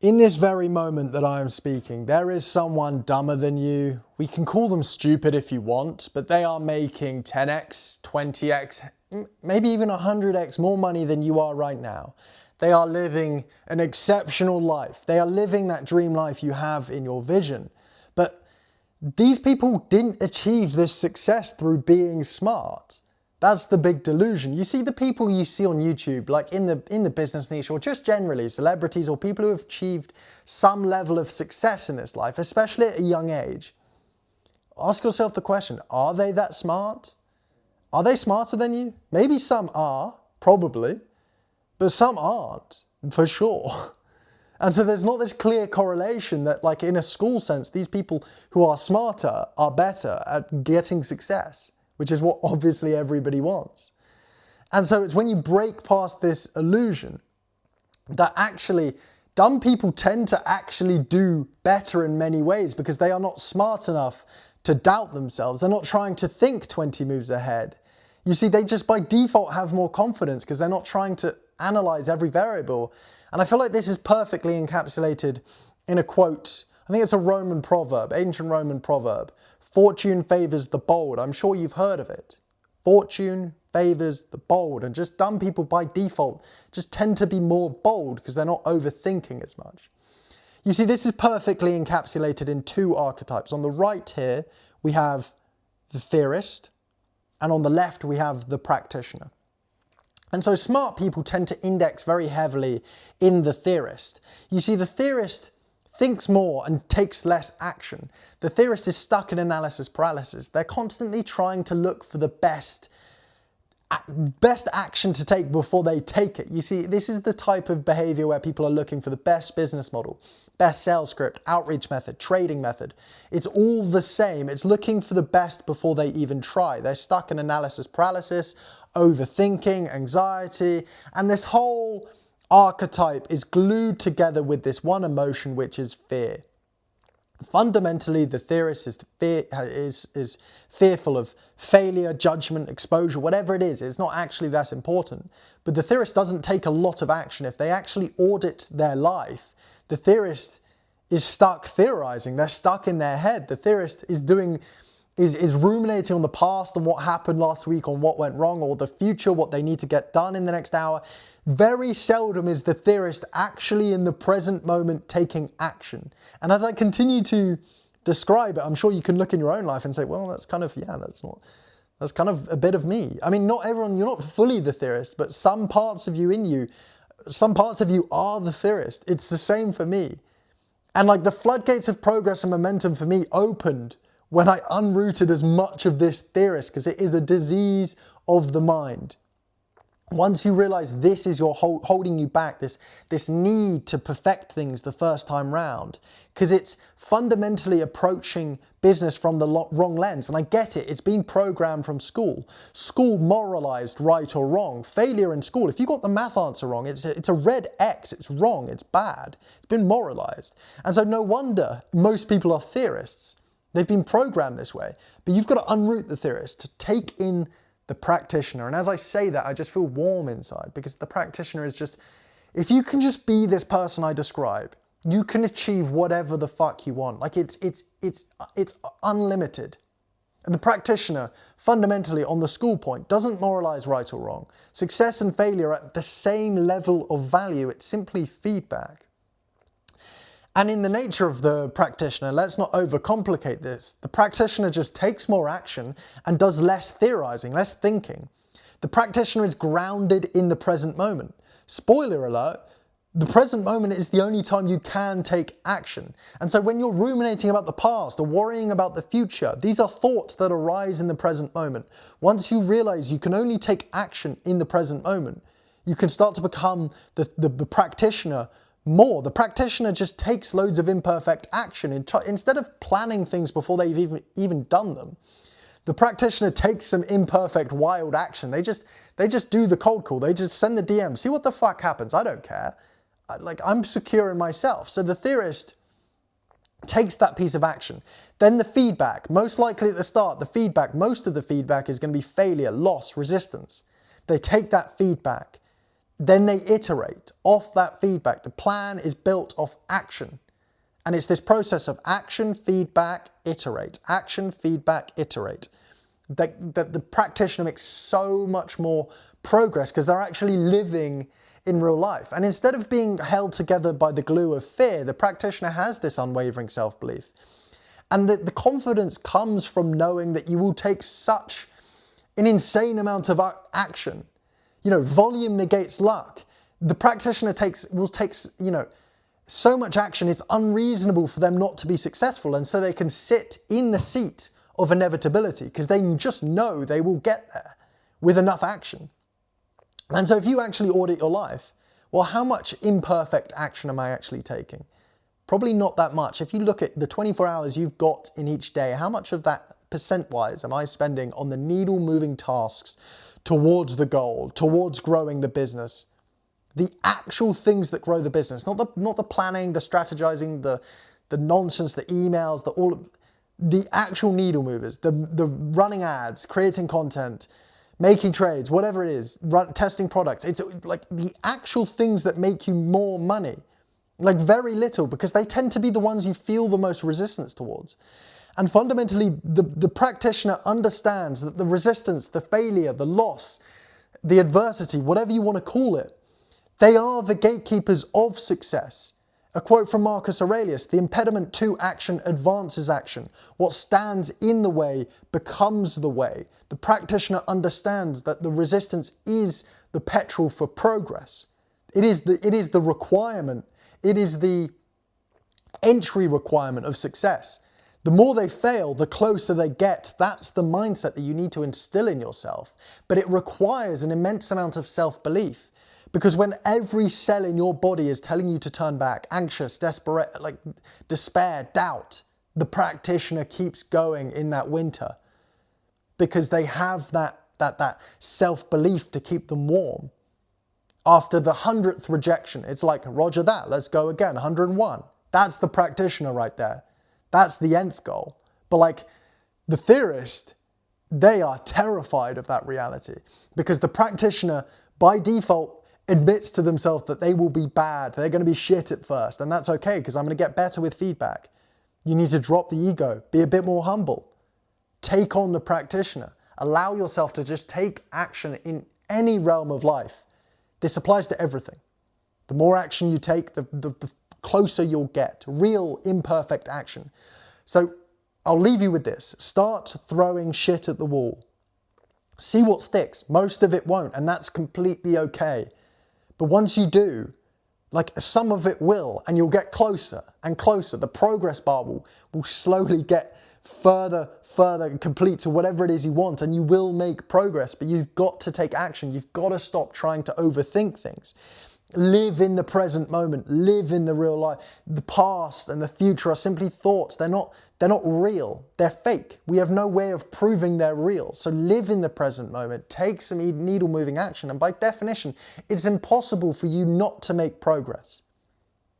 In this very moment that I am speaking, there is someone dumber than you. We can call them stupid if you want, but they are making 10x, 20x, maybe even 100x more money than you are right now. They are living an exceptional life. They are living that dream life you have in your vision. But these people didn't achieve this success through being smart. That's the big delusion. You see the people you see on YouTube, like in the business niche, or just generally celebrities or people who have achieved some level of success in this life, especially at a young age. Ask yourself the question, are they that smart? Are they smarter than you? Maybe some are, probably, but some aren't, for sure. And so there's not this clear correlation that, like in a school sense, these people who are smarter are better at getting success, which is what obviously everybody wants. And so it's when you break past this illusion that actually dumb people tend to actually do better in many ways because they are not smart enough to doubt themselves. They're not trying to think 20 moves ahead. You see, they just by default have more confidence because they're not trying to analyze every variable. And I feel like this is perfectly encapsulated in a quote. I think it's a Roman proverb, ancient Roman proverb. Fortune favors the bold. I'm sure you've heard of it. Fortune favors the bold. And just dumb people by default just tend to be more bold because they're not overthinking as much. You see, this is perfectly encapsulated in two archetypes. On the right here, we have the theorist, and on the left, we have the practitioner. And so smart people tend to index very heavily in the theorist. You see, the theorist thinks more and takes less action. The theorist is stuck in analysis paralysis. They're constantly trying to look for the best action to take before they take it. You see, this is the type of behavior where people are looking for the best business model, best sales script, outreach method, trading method. It's all the same. It's looking for the best before they even try. They're stuck in analysis paralysis, overthinking, anxiety, and this whole archetype is glued together with this one emotion, which is fear. Fundamentally, the theorist is fearful of failure, judgment, exposure, whatever it is. It's not actually that important. But the theorist doesn't take a lot of action. If they actually audit their life, the theorist is stuck theorizing. They're stuck in their head. The theorist is ruminating on the past, on what happened last week, on what went wrong, or the future, what they need to get done in the next hour. Very seldom is the theorist actually in the present moment taking action. And as I continue to describe it, I'm sure you can look in your own life and say, well, that's kind of a bit of me. I mean, not everyone, you're not fully the theorist, but some parts of you are the theorist. It's the same for me. And like the floodgates of progress and momentum for me opened when I unrooted as much of this theorist, because it is a disease of the mind. Once you realize this is holding you back, this need to perfect things the first time round, because it's fundamentally approaching business from the wrong lens. And I get it, it's been programmed from school. School moralized right or wrong. Failure in school, if you got the math answer wrong, it's a red X, it's wrong, it's bad. It's been moralized. And so no wonder most people are theorists. They've been programmed this way. But you've got to unroot the theorist to take in the practitioner. And as I say that, I just feel warm inside, because the practitioner is just, if you can just be this person I describe, you can achieve whatever the fuck you want. Like it's unlimited. And the practitioner, fundamentally on the school point, doesn't moralize right or wrong. Success and failure are at the same level of value. It's simply feedback. And in the nature of the practitioner, let's not overcomplicate this. The practitioner just takes more action and does less theorizing, less thinking. The practitioner is grounded in the present moment. Spoiler alert, the present moment is the only time you can take action. And so when you're ruminating about the past or worrying about the future, these are thoughts that arise in the present moment. Once you realize you can only take action in the present moment, you can start to become the practitioner more. The practitioner just takes loads of imperfect action. Instead of planning things before they've even done them, the practitioner takes some imperfect, wild action. They just do the cold call. They just send the DM. See what the fuck happens. I don't care. I'm secure in myself. So the theorist takes that piece of action. Then the feedback, most likely at the start, most of the feedback is going to be failure, loss, resistance. They take that feedback. then they iterate off that feedback. The plan is built off action. And it's this process of action, feedback, iterate. Action, feedback, iterate. That the practitioner makes so much more progress because they're actually living in real life. And instead of being held together by the glue of fear, the practitioner has this unwavering self-belief. And the confidence comes from knowing that you will take such an insane amount of action. You know, volume negates luck. The practitioner will take, you know, so much action, it's unreasonable for them not to be successful. And so they can sit in the seat of inevitability because they just know they will get there with enough action. And so if you actually audit your life, well, how much imperfect action am I actually taking? Probably not that much. If you look at the 24 hours you've got in each day, how much of that percent-wise am I spending on the needle-moving tasks towards the goal, towards growing the business? The actual things that grow the business, not the planning, the strategizing, the nonsense, the emails, the actual needle movers, the running ads, creating content, making trades, whatever it is, testing products. It's like the actual things that make you more money. Like very little, because they tend to be the ones you feel the most resistance towards. And fundamentally, the practitioner understands that the resistance, the failure, the loss, the adversity, whatever you want to call it, they are the gatekeepers of success. A quote from Marcus Aurelius, "The impediment to action advances action. What stands in the way becomes the way." The practitioner understands that the resistance is the petrol for progress. It is the requirement. It is the entry requirement of success. The more they fail, the closer they get. That's the mindset that you need to instill in yourself. But it requires an immense amount of self-belief. Because when every cell in your body is telling you to turn back, anxious, desperate, like despair, doubt, the practitioner keeps going in that winter. Because they have that self-belief to keep them warm. After the 100th rejection, it's like, roger that, let's go again, 101. That's the practitioner right there. That's the nth goal. But like the theorist, they are terrified of that reality. Because the practitioner, by default, admits to themselves that they will be bad, they're going to be shit at first, and that's okay because I'm going to get better with feedback. You need to drop the ego, be a bit more humble, take on the practitioner, allow yourself to just take action in any realm of life. This applies to everything. The more action you take, the closer you'll get, real imperfect action. So I'll leave you with this. Start throwing shit at the wall. See what sticks. Most of it won't, and that's completely okay. But once you do, like some of it will, and you'll get closer and closer. The progress bar will slowly get further and complete to whatever it is you want, and you will make progress, but you've got to take action. You've got to stop trying to overthink things. Live in the present moment, live in the real life. The past and the future are simply thoughts. They're not real, they're fake. We have no way of proving they're real. So live in the present moment, take some needle moving action, and by definition, it's impossible for you not to make progress.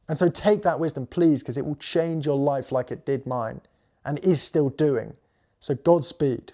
And so take that wisdom, please, because it will change your life like it did mine and is still doing. So Godspeed.